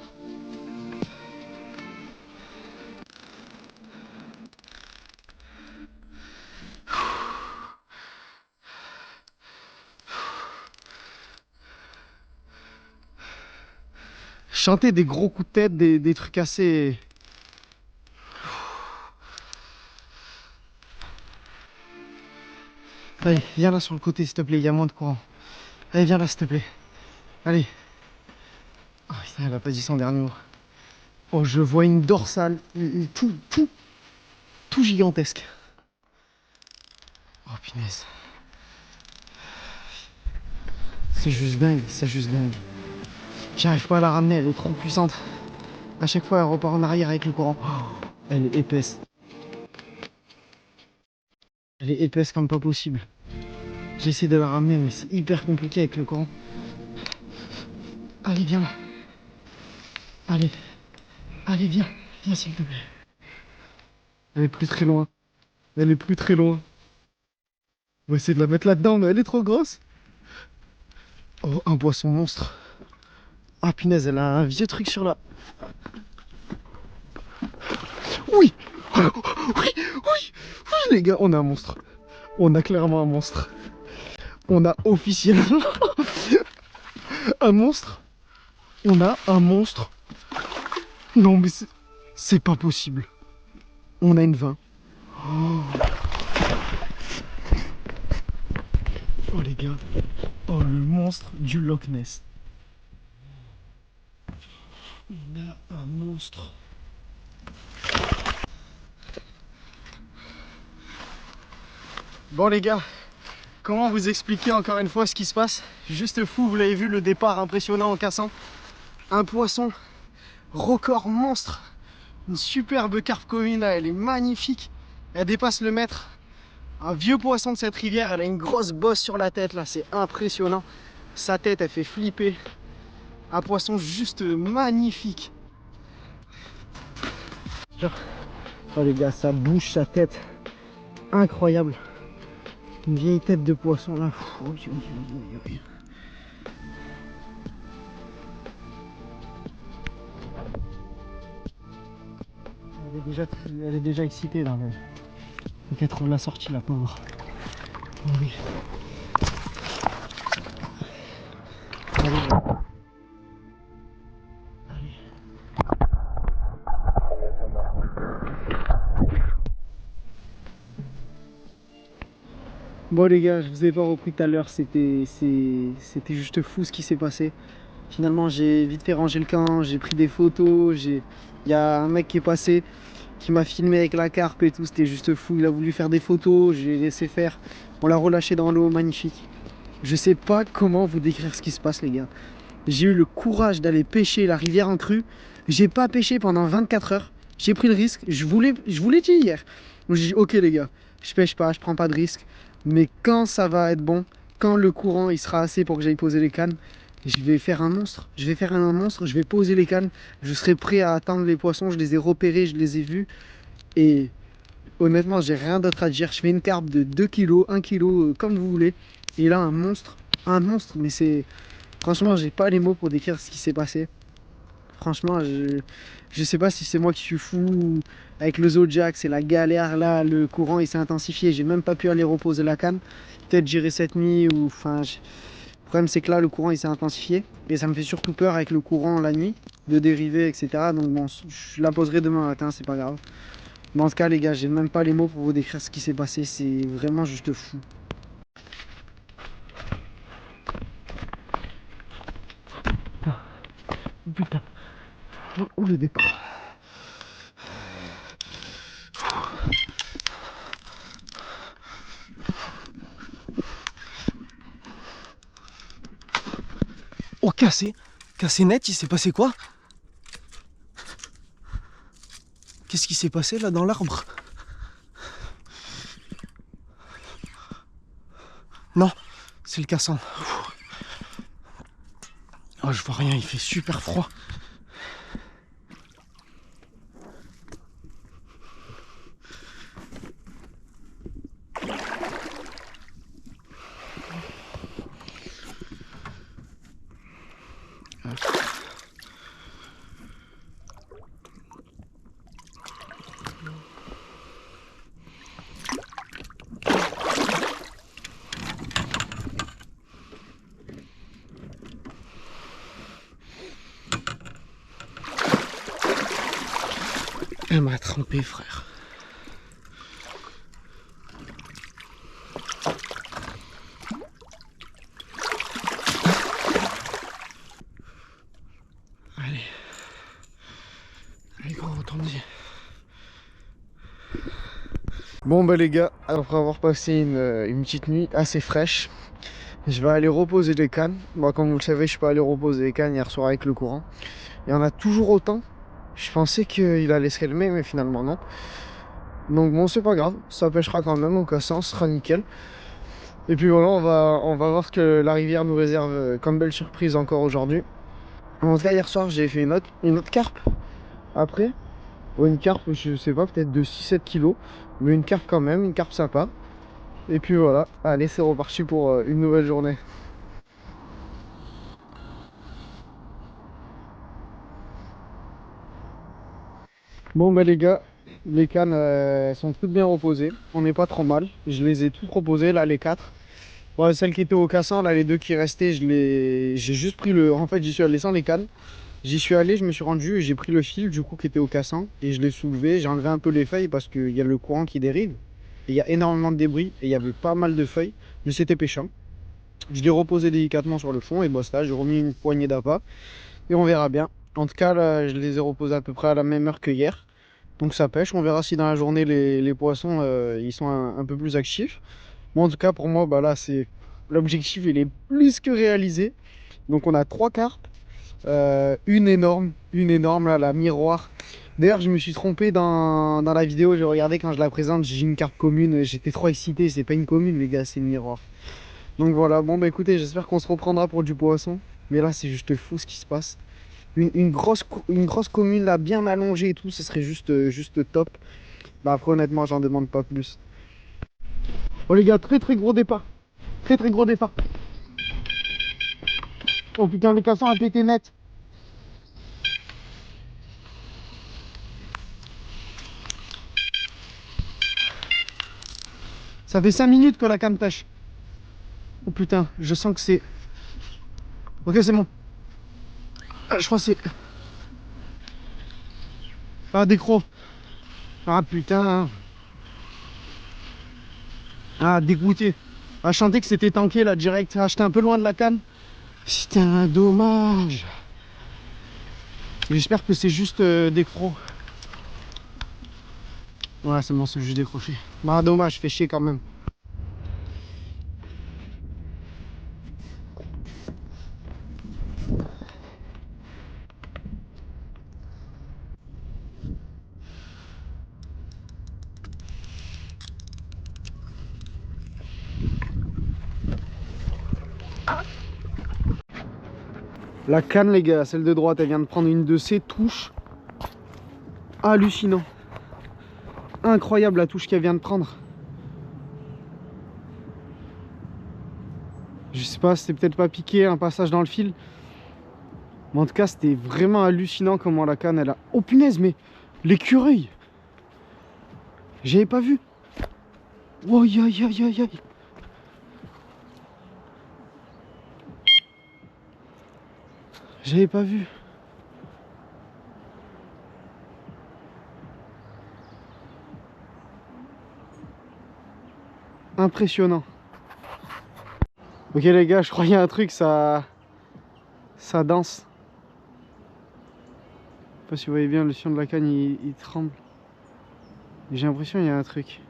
Speaker 1: Chanter des gros coups de tête, des trucs assez... Allez, viens là sur le côté s'il te plaît, il y a moins de courant. Allez, viens là s'il te plaît. Allez. Oh putain, elle a pas dit son dernier mot. Oh, je vois une dorsale, tout gigantesque. Oh punaise. C'est juste dingue, c'est juste dingue. J'arrive pas à la ramener, elle est trop puissante. À chaque fois, elle repart en arrière avec le courant. Oh, elle est épaisse. Elle est épaisse comme pas possible. J'essaie de la ramener, mais c'est hyper compliqué avec le courant. Allez, viens là. Allez. Allez, viens. Viens, s'il te plaît. Elle est plus très loin. Elle est plus très loin. On va essayer de la mettre là-dedans, mais elle est trop grosse. Oh, un poisson monstre. Ah, punaise, elle a un vieux truc sur la... Oui. Oui, oui, oui, les gars, on a un monstre. On a clairement un monstre. On a officiellement un monstre. On a un monstre. Non, mais c'est pas possible. On a une 20. Oh. Oh les gars. Oh, le monstre du Loch Ness. On a un monstre. Bon les gars, comment vous expliquer encore une fois ce qui se passe? Juste fou, vous l'avez vu, le départ impressionnant en cassant. Un poisson record monstre. Une superbe carpe commune là, elle est magnifique. Elle dépasse le mètre. Un vieux poisson de cette rivière, elle a une grosse bosse sur la tête là, c'est impressionnant. Sa tête, elle fait flipper. Un poisson juste magnifique. Oh les gars, ça bouge sa tête. Incroyable. Une vieille tête de poisson là. Elle est déjà excitée là. Faut qu'elle trouve la sortie la pauvre. Oh oui. Allez. Allez. Bon les gars, je vous ai pas repris tout à l'heure, c'était juste fou ce qui s'est passé. Finalement j'ai vite fait ranger le camp, j'ai pris des photos, il y a un mec qui est passé, qui m'a filmé avec la carpe et tout, c'était juste fou. Il a voulu faire des photos, j'ai laissé faire, on l'a relâché dans l'eau, magnifique. Je sais pas comment vous décrire ce qui se passe les gars. J'ai eu le courage d'aller pêcher la rivière en crue, j'ai pas pêché pendant 24 heures, j'ai pris le risque, je voulais dire hier. Donc j'ai dit ok les gars, je pêche pas, je prends pas de risque. Mais quand ça va être bon, quand le courant il sera assez pour que j'aille poser les cannes, je vais faire un monstre. Je vais faire un monstre, je vais poser les cannes. Je serai prêt à attendre les poissons. Je les ai repérés, je les ai vus. Et honnêtement, j'ai rien d'autre à dire. Je fais une carpe de 2 kg, 1 kg, comme vous voulez. Et là, un monstre. Un monstre, mais c'est... Franchement, j'ai pas les mots pour décrire ce qui s'est passé. Franchement, je sais pas si c'est moi qui suis fou. Avec le Zodiac, c'est la galère là. Le courant il s'est intensifié. J'ai même pas pu aller reposer la canne. Peut-être j'irai cette nuit ou enfin. Le problème c'est que là le courant il s'est intensifié. Et ça me fait surtout peur avec le courant la nuit. De dériver, etc. Donc bon, je la poserai demain matin, c'est pas grave. Mais en tout cas les gars, j'ai même pas les mots pour vous décrire ce qui s'est passé. C'est vraiment juste fou. Putain. Oh le départ. Oh cassé. Cassé net, il s'est passé quoi? Qu'est-ce qui s'est passé là dans l'arbre? Non, c'est le cassant. Oh, je vois rien, il fait super froid. Elle m'a trempé, frère. Allez. Allez, gros, retournez. Bon, bah, les gars, après avoir passé une petite nuit assez fraîche, je vais aller reposer les cannes. Moi, comme vous le savez, je peux aller reposer les cannes hier soir avec le courant. Il y en a toujours autant. Je pensais qu'il allait se calmer, mais finalement non. Donc bon, c'est pas grave, ça pêchera quand même au cassant, ce sera nickel. Et puis voilà, on va voir ce que la rivière nous réserve comme belle surprise encore aujourd'hui. En tout cas, hier soir, j'ai fait une autre carpe. Après, une carpe, je sais pas, peut-être de 6-7 kilos. Mais une carpe quand même, une carpe sympa. Et puis voilà, allez, c'est reparti pour une nouvelle journée. Bon bah les gars, les cannes sont toutes bien reposées, on n'est pas trop mal. Je les ai toutes reposées là, les 4. Bon, celles qui étaient au cassant, là les 2 qui restaient, j'ai juste pris le... En fait j'y suis allé sans les cannes. J'y suis allé, je me suis rendu et j'ai pris le fil du coup qui était au cassant. Et je l'ai soulevé, j'ai enlevé un peu les feuilles parce qu'il y a le courant qui dérive. Et il y a énormément de débris et il y avait pas mal de feuilles. Mais c'était pêchant. Je l'ai reposé délicatement sur le fond et bon là j'ai remis une poignée d'appât. Et on verra bien. En tout cas là je les ai reposés à peu près à la même heure que hier. Donc ça pêche, on verra si dans la journée les poissons ils sont un peu plus actifs. Moi en tout cas pour moi bah là c'est l'objectif il est plus que réalisé. Donc on a 3 carpes, une énorme là, la miroir. D'ailleurs je me suis trompé dans la vidéo, j'ai regardé quand je la présente, j'ai une carpe commune, j'étais trop excité, c'est pas une commune les gars, c'est une miroir. Donc voilà, bon bah écoutez, j'espère qu'on se reprendra pour du poisson. Mais là c'est juste fou ce qui se passe. Une grosse commune là, bien allongée et tout, ce serait juste top. Bah après honnêtement j'en demande pas plus. Oh les gars, très gros départ. Très gros départ. Oh putain, le cassant a pété net. Ça fait 5 minutes que la canne pêche. Oh putain, je sens que c'est... Ok c'est bon. Ah, je crois que c'est... Ah des crocs. Ah putain. Ah dégoûté. Ah je sentais que c'était tanké là direct. Ah j'étais un peu loin de la canne. Putain dommage. J'espère que c'est juste des crocs. Ouais c'est bon, c'est juste décroché. Bah dommage, fait chier quand même. La canne les gars, celle de droite, elle vient de prendre une de ses touches. Hallucinant. Incroyable la touche qu'elle vient de prendre. Je sais pas, c'était peut-être pas piqué, un passage dans le fil. Mais en tout cas, c'était vraiment hallucinant comment la canne, elle a... Oh punaise, mais l'écureuil, j'avais pas vu. Oh, aïe, aïe, aïe, aïe, aïe. J'avais pas vu. Impressionnant. Ok les gars, je crois qu'il y a un truc, ça danse. sais pas si vous voyez bien, le sillon de la canne il tremble. J'ai l'impression qu'il y a un truc.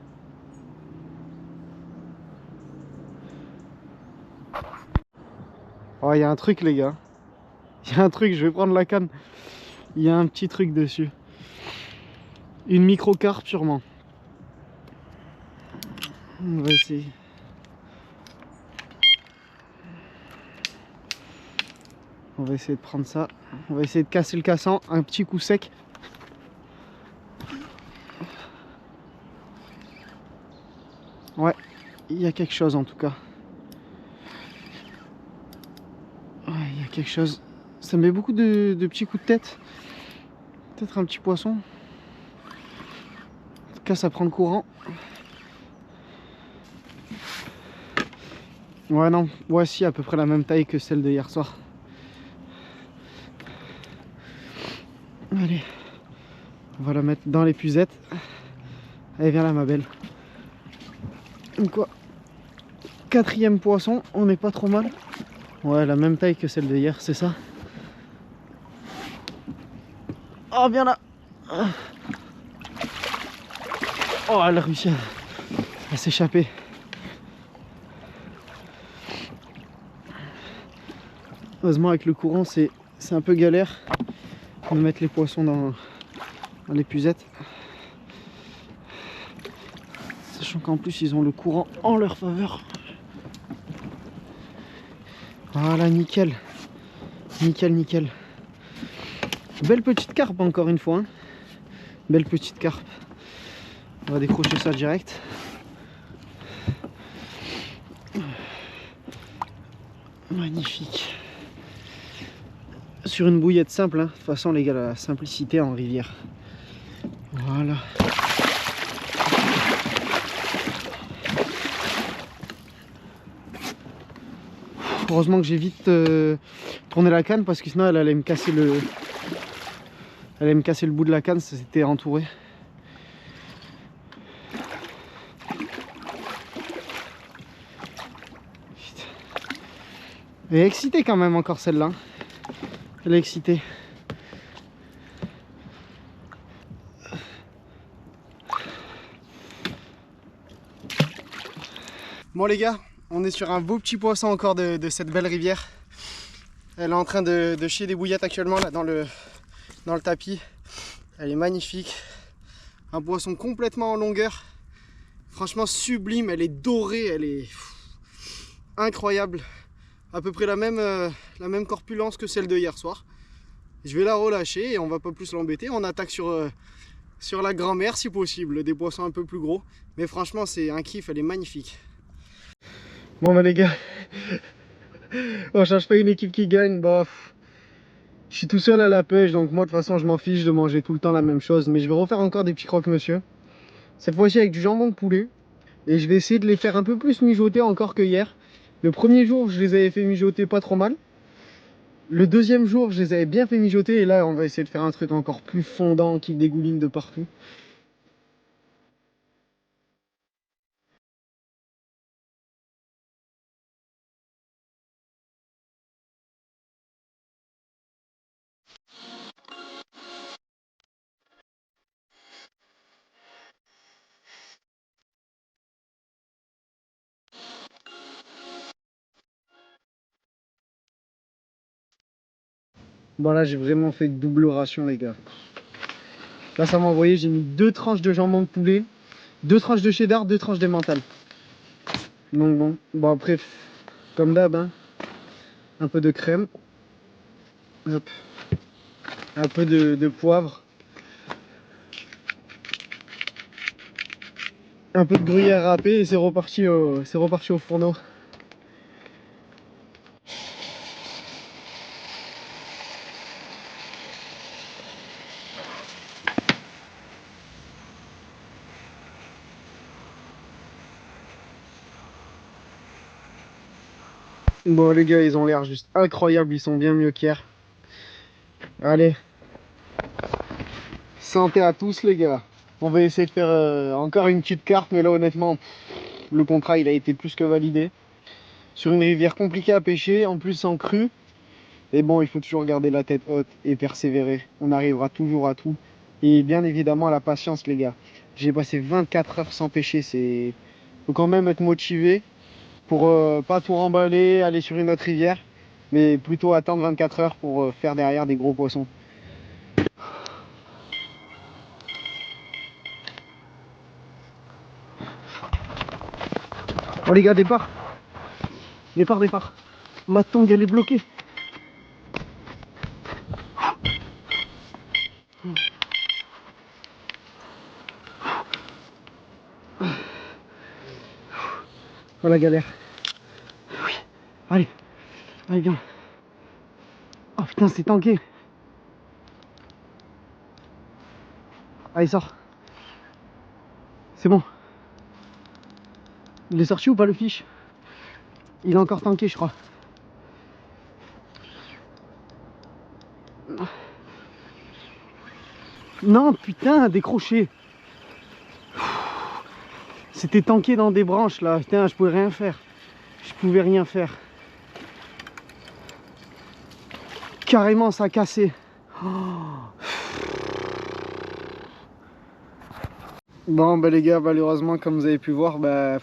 Speaker 1: Oh, il y a un truc, les gars. Il y a un truc, je vais prendre la canne. Il y a un petit truc dessus. Une micro-carpe sûrement. On va essayer. On va essayer de prendre ça. On va essayer de casser le cassant. Un petit coup sec. Ouais, il y a quelque chose en tout cas. Ouais, il y a quelque chose. Ça me met beaucoup de petits coups de tête. Peut-être un petit poisson. En tout cas, ça prend le courant. Ouais, non, voici à peu près la même taille que celle de hier soir. Allez, on va la mettre dans l'épuisette. Allez, viens là, ma belle. Donc quoi, 4e poisson, on n'est pas trop mal. Ouais, la même taille que celle de hier, c'est ça. Oh, viens là. Oh, elle a réussi à s'échapper. Heureusement, avec le courant, c'est un peu galère de mettre les poissons dans l'épuisette. Sachant qu'en plus, ils ont le courant en leur faveur. Voilà, nickel. Nickel, nickel. Belle petite carpe, encore une fois. Hein. Belle petite carpe. On va décrocher ça direct. Magnifique. Sur une bouillette simple, hein. De toute façon les gars, la simplicité en rivière. Voilà. Heureusement que j'ai vite tourné la canne parce que sinon elle allait me casser le bout de la canne, ça s'était entouré. Elle est excitée quand même encore celle-là. Elle est excitée. Bon les gars, on est sur un beau petit poisson encore de cette belle rivière. Elle est en train de chier des bouillettes actuellement là dans le tapis. Elle est magnifique. Un poisson complètement en longueur. Franchement sublime, elle est dorée, elle est incroyable. À peu près la même corpulence que celle de hier soir. Je vais la relâcher et on va pas plus l'embêter. On attaque sur la grand-mère si possible, des poissons un peu plus gros. Mais franchement c'est un kiff, elle est magnifique. Bon bah les gars, on cherche pas une équipe qui gagne, bah je suis tout seul à la pêche, donc moi de toute façon je m'en fiche de manger tout le temps la même chose. Mais je vais refaire encore des petits croque-monsieur. Cette fois-ci avec du jambon de poulet. Et je vais essayer de les faire un peu plus mijoter encore que hier. Le premier jour je les avais fait mijoter pas trop mal. Le deuxième jour je les avais bien fait mijoter. Et là on va essayer de faire un truc encore plus fondant qui dégouline de partout. Bon là j'ai vraiment fait double ration les gars. Là ça m'a envoyé, j'ai mis 2 tranches de jambon de poulet, 2 tranches de cheddar, 2 tranches d'emmental. Donc bon après comme d'hab hein, un peu de crème, hop, un peu de poivre, un peu de gruyère râpée et c'est reparti au fourneau. Bon les gars ils ont l'air juste incroyables, ils sont bien mieux qu'hier. Allez, santé à tous les gars. On va essayer de faire encore une petite carte, mais là honnêtement le contrat il a été plus que validé. Sur une rivière compliquée à pêcher, en plus en crue. Et bon, il faut toujours garder la tête haute et persévérer. On arrivera toujours à tout. Et bien évidemment, la patience, les gars. J'ai passé 24 heures sans pêcher. Faut quand même être motivé pour pas tout remballer, aller sur une autre rivière, mais plutôt attendre 24 heures pour faire derrière des gros poissons. Oh les gars, départ. Départ. Ma tongue, elle est bloquée. Oh la galère. Oui. Allez, viens. Oh putain, c'est tanké. Allez, sors. C'est bon. Il est sorti ou pas le fiche? Il est encore tanké, je crois. Non, putain, décroché. C'était tanké dans des branches là. Putain, je pouvais rien faire. Je pouvais rien faire. Carrément, ça a cassé. Oh. Bon, bah les gars, malheureusement, comme vous avez pu voir, bah,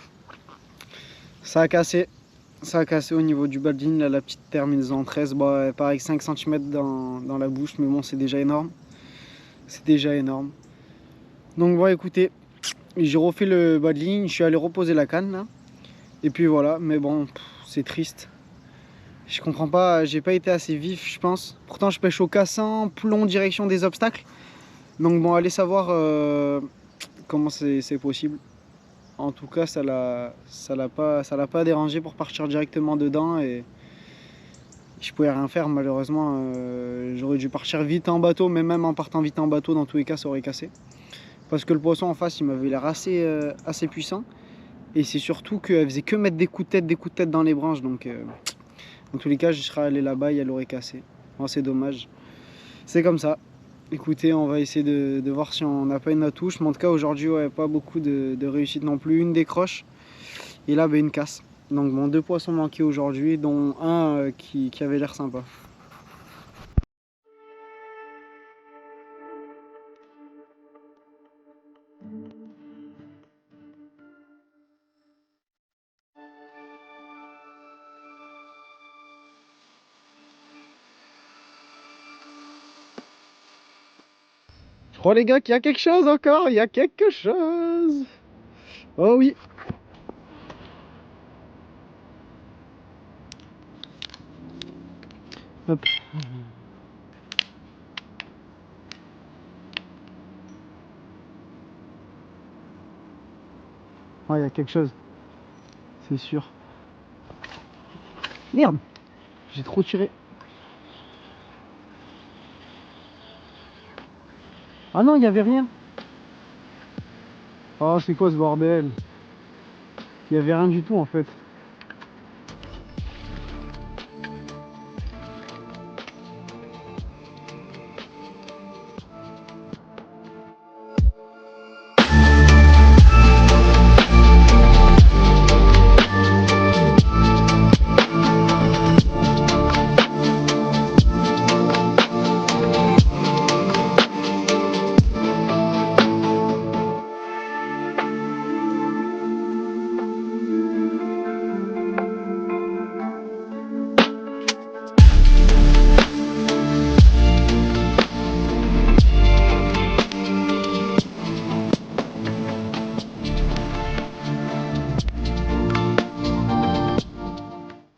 Speaker 1: ça a cassé. Ça a cassé au niveau du badine, là, la petite terminaison 13. Bah, pareil, 5 cm dans la bouche, mais bon, c'est déjà énorme. C'est déjà énorme. Donc, bon, écoutez, j'ai refait le bas de ligne, je suis allé reposer la canne, là. Et puis voilà, mais bon, c'est triste. Je comprends pas, j'ai pas été assez vif, je pense. Pourtant, je pêche au cassin, plomb direction des obstacles. Donc bon, allez savoir comment c'est possible. En tout cas, ça l'a pas dérangé pour partir directement dedans et je pouvais rien faire malheureusement. J'aurais dû partir vite en bateau, mais même en partant vite en bateau, dans tous les cas, ça aurait cassé. Parce que le poisson en face, il m'avait l'air assez puissant. Et c'est surtout qu'elle faisait que mettre des coups de tête dans les branches. Donc dans tous les cas, je serais allé là-bas et elle aurait cassé. Bon, c'est dommage. C'est comme ça. Écoutez, on va essayer de voir si on n'a pas une touche. Mais en tout cas, aujourd'hui, ouais, pas beaucoup de réussite non plus. Une décroche et là, bah, une casse. Donc bon, 2 poissons manqués aujourd'hui, dont un qui avait l'air sympa. Je crois les gars qu'il y a quelque chose encore, il y a quelque chose. Oh oui. Hop. Oh, il y a quelque chose. C'est sûr. Merde. J'ai trop tiré. Ah non, il n'y avait rien. Oh, c'est quoi ce bordel? Il n'y avait rien du tout en fait.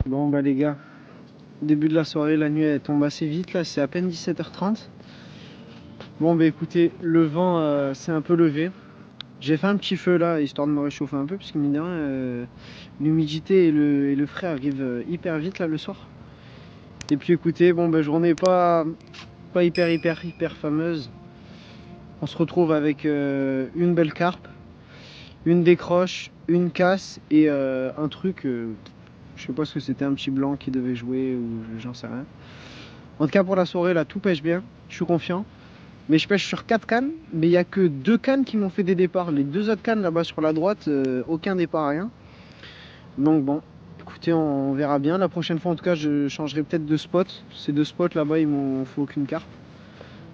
Speaker 1: Bon bah les gars, début de la soirée, la nuit elle tombe assez vite là, c'est à peine 17h30. Bon bah écoutez, le vent s'est un peu levé. J'ai fait un petit feu là, histoire de me réchauffer un peu, parce que mine de rien, l'humidité et le frais arrivent hyper vite là le soir. Et puis écoutez, bon bah journée pas hyper fameuse. On se retrouve avec une belle carpe, une décroche, une casse et un truc, je sais pas ce que c'était, un petit blanc qui devait jouer ou j'en sais rien. En tout cas pour la soirée là, tout pêche bien, je suis confiant. Mais je pêche sur 4 cannes, mais il n'y a que 2 cannes qui m'ont fait des départs. Les 2 autres cannes là-bas sur la droite, aucun départ, rien. Donc bon, écoutez, on verra bien. La prochaine fois, en tout cas, je changerai peut-être de spot. Ces deux spots là-bas, ils m'ont fait aucune carpe.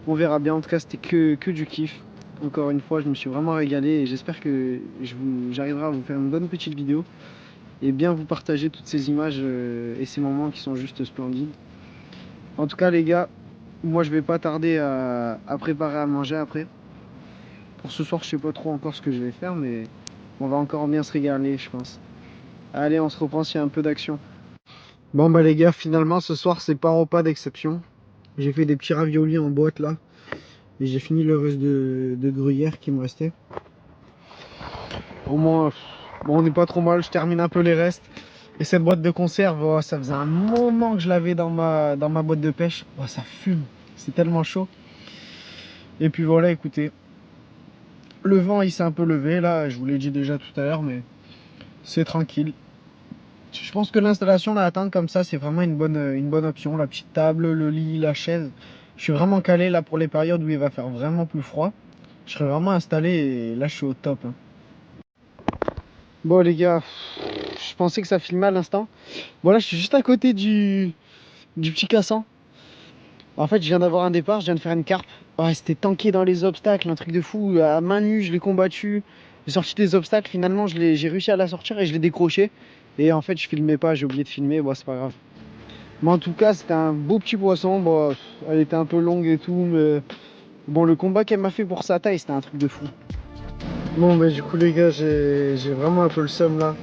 Speaker 1: On verra bien. En tout cas, c'était que du kiff. Encore une fois, je me suis vraiment régalé et j'espère que j'arriverai à vous faire une bonne petite vidéo et bien vous partager toutes ces images et ces moments qui sont juste splendides. En tout cas, les gars, moi, je vais pas tarder à préparer à manger après. Pour ce soir, je sais pas trop encore ce que je vais faire, mais on va encore bien se régaler, je pense. Allez, on se reprend s'il y a un peu d'action. Bon bah les gars, finalement ce soir c'est pas un repas d'exception. J'ai fait des petits raviolis en boîte là. Et j'ai fini le reste de gruyère qui me restait. Au moins, bon, on n'est pas trop mal, je termine un peu les restes. Et cette boîte de conserve, oh, ça faisait un moment que je l'avais dans ma boîte de pêche. Oh, ça fume, c'est tellement chaud. Et puis voilà, écoutez. Le vent il s'est un peu levé là, je vous l'ai dit déjà tout à l'heure, mais c'est tranquille. Je pense que l'installation là, à attendre comme ça, c'est vraiment une bonne option. La petite table, le lit, la chaise. Je suis vraiment calé là pour les périodes où il va faire vraiment plus froid. Je serai vraiment installé et là je suis au top. Hein. Bon les gars, je pensais que ça filmait à l'instant. Bon là je suis juste à côté du petit cassant. En fait je viens d'avoir un départ, je viens de faire une carpe. Ouais, c'était tanké dans les obstacles, un truc de fou. À main nue je l'ai combattu. J'ai sorti des obstacles, finalement j'ai réussi à la sortir et je l'ai décroché. Et en fait je filmais pas, j'ai oublié de filmer, bon c'est pas grave. Mais en tout cas c'était un beau petit poisson, bon, elle était un peu longue et tout, mais bon le combat qu'elle m'a fait pour sa taille c'était un truc de fou. Bon bah du coup les gars j'ai vraiment un peu le seum là.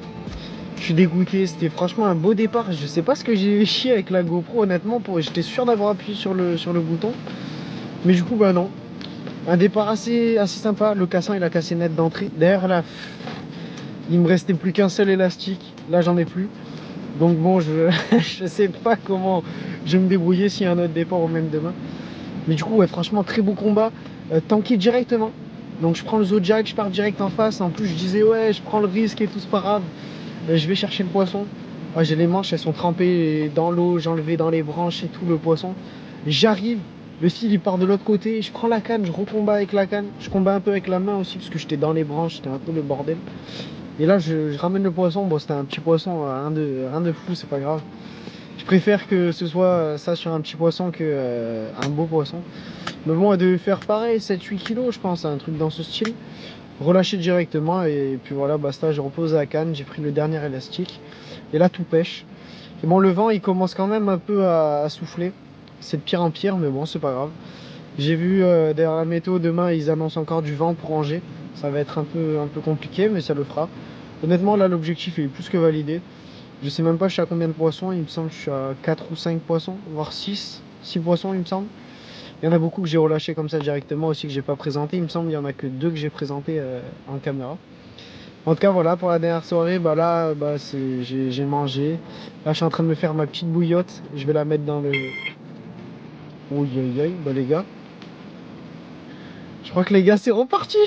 Speaker 1: Je suis dégoûté, c'était franchement un beau départ. Je sais pas ce que j'ai chié avec la GoPro honnêtement, j'étais sûr d'avoir appuyé sur le bouton. Mais du coup bah non. Un départ assez sympa, le cassant il a cassé net d'entrée. D'ailleurs là, il me restait plus qu'un seul élastique, là j'en ai plus. Donc bon, je sais pas comment je vais me débrouiller s'il y a un autre départ ou même demain. Mais du coup, ouais, franchement, très beau combat. Tanké directement. Donc je prends le Zodiac, je pars direct en face. En plus, je disais, ouais, je prends le risque et tout, c'est pas grave. Je vais chercher le poisson. Ouais, j'ai les manches, elles sont trempées dans l'eau. J'ai enlevé dans les branches et tout le poisson. J'arrive, le fil il part de l'autre côté. Je prends la canne, je recombats avec la canne. Je combats un peu avec la main aussi parce que j'étais dans les branches, c'était un peu le bordel. Et là, je ramène le poisson. Bon, c'était un petit poisson, rien de fou, c'est pas grave. Je préfère que ce soit ça sur un petit poisson que un beau poisson. Mais bon, elle devait faire pareil, 7-8 kilos, je pense, un truc dans ce style. Relâché directement, et puis voilà, basta, je repose la canne. J'ai pris le dernier élastique. Et là, tout pêche. Et bon, le vent, il commence quand même un peu à souffler. C'est de pire en pire, mais bon, c'est pas grave. J'ai vu derrière la météo, demain, ils annoncent encore du vent pour Angers. Ça va être un peu compliqué, mais ça le fera. Honnêtement, là, l'objectif est plus que validé. Je sais même pas je suis à combien de poissons. Il me semble que je suis à 4 ou 5 poissons, voire 6 poissons, il me semble. Il y en a beaucoup que j'ai relâché comme ça directement aussi, que j'ai pas présenté. Il me semble qu'il y en a que 2 que j'ai présenté en caméra. En tout cas, voilà, pour la dernière soirée, bah là, bah, j'ai mangé. Là, je suis en train de me faire ma petite bouillotte. Je vais la mettre dans le... Oui, aïe, aïe, bah les gars. Je crois que les gars, c'est reparti.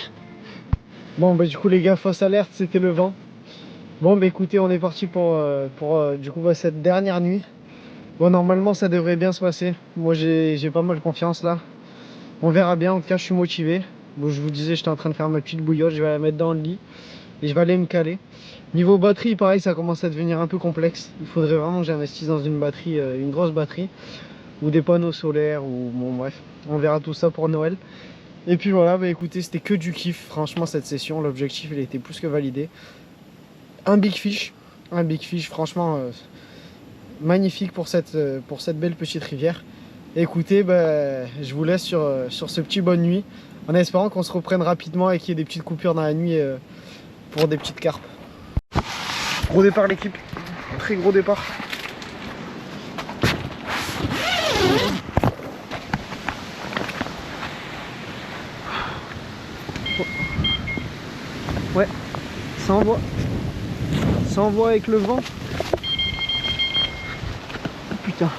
Speaker 1: Bon, bah du coup, les gars, fausse alerte, c'était le vent. Bon bah écoutez, on est parti pour du coup cette dernière nuit. Bon, normalement ça devrait bien se passer. Moi j'ai pas mal confiance là. On verra bien, en tout cas je suis motivé. Bon, je vous disais, j'étais en train de faire ma petite bouillotte, je vais la mettre dans le lit et je vais aller me caler. Niveau batterie, pareil, ça commence à devenir un peu complexe. Il faudrait vraiment que j'investisse dans une batterie, une grosse batterie ou des panneaux solaires ou bon bref, on verra tout ça pour Noël. Et puis voilà, bah écoutez, c'était que du kiff. Franchement, cette session, l'objectif il était plus que validé. Un big fish, franchement magnifique pour cette belle petite rivière. Et écoutez, bah, je vous laisse sur ce petit bonne nuit, en espérant qu'on se reprenne rapidement et qu'il y ait des petites coupures dans la nuit pour des petites carpes. Gros départ l'équipe, très gros départ. Ouais, ça envoie. Ça envoie avec le vent. Oh, putain.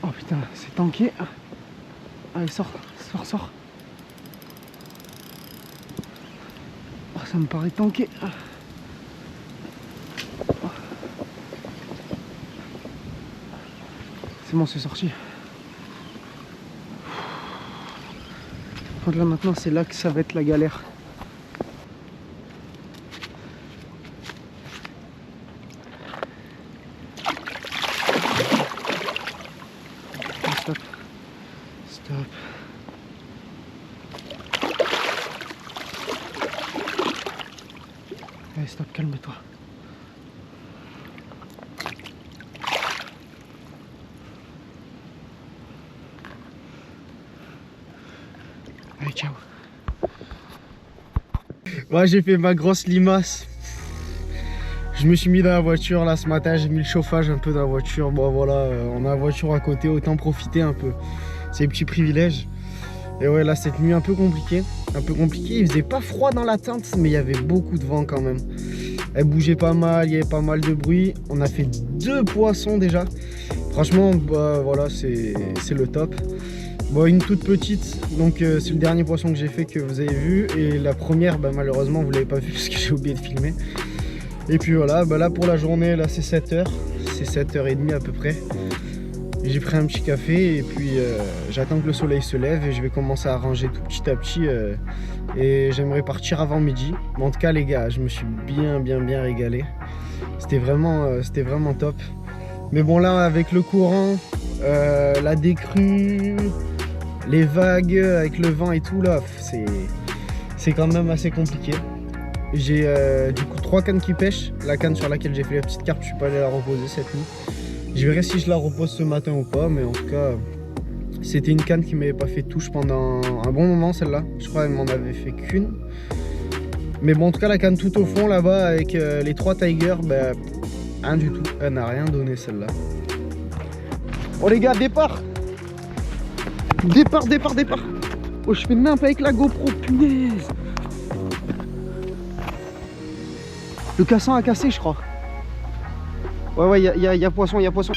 Speaker 1: Oh putain, c'est tanké. Allez, sors. Oh, ça me paraît tanké. C'est bon, c'est sorti. Donc là maintenant c'est là que ça va être la galère. Stop. Stop. Allez, stop, calme-toi. Allez, ciao. Ouais, j'ai fait ma grosse limace. Je me suis mis dans la voiture là ce matin, j'ai mis le chauffage un peu dans la voiture. Bon voilà, on a la voiture à côté, autant profiter un peu. C'est un petit privilège. Et ouais, là cette nuit un peu compliquée. Il faisait pas froid dans la tente, mais il y avait beaucoup de vent quand même. Elle bougeait pas mal, il y avait pas mal de bruit. On a fait 2 poissons déjà. Franchement, bah, voilà, c'est le top. Bon, une toute petite, donc c'est le dernier poisson que j'ai fait que vous avez vu. Et la première, bah, malheureusement, vous l'avez pas vu parce que j'ai oublié de filmer. Et puis voilà, bah là pour la journée, là c'est 7h. C'est 7h30 à peu près. J'ai pris un petit café et puis j'attends que le soleil se lève et je vais commencer à ranger tout petit à petit. Et j'aimerais partir avant midi. Mais en tout cas les gars, je me suis bien régalé. C'était vraiment top. Mais bon là avec le courant, la décrue, les vagues avec le vent et tout là, c'est quand même assez compliqué. J'ai du coup 3 cannes qui pêchent. La canne sur laquelle j'ai fait la petite carpe, je suis pas allé la reposer cette nuit. Je verrai si je la repose ce matin ou pas, mais en tout cas c'était une canne qui m'avait pas fait touche pendant un bon moment celle-là. Je crois qu'elle m'en avait fait qu'une. Mais bon en tout cas la canne tout au fond là-bas avec les 3 tigers, bah, rien du tout. Elle n'a rien donné celle-là. Oh les gars, départ. Départ. Oh je fais nimp avec la GoPro, punaise. Le cassin a cassé je crois. Ouais, il y a poisson, il y a poisson.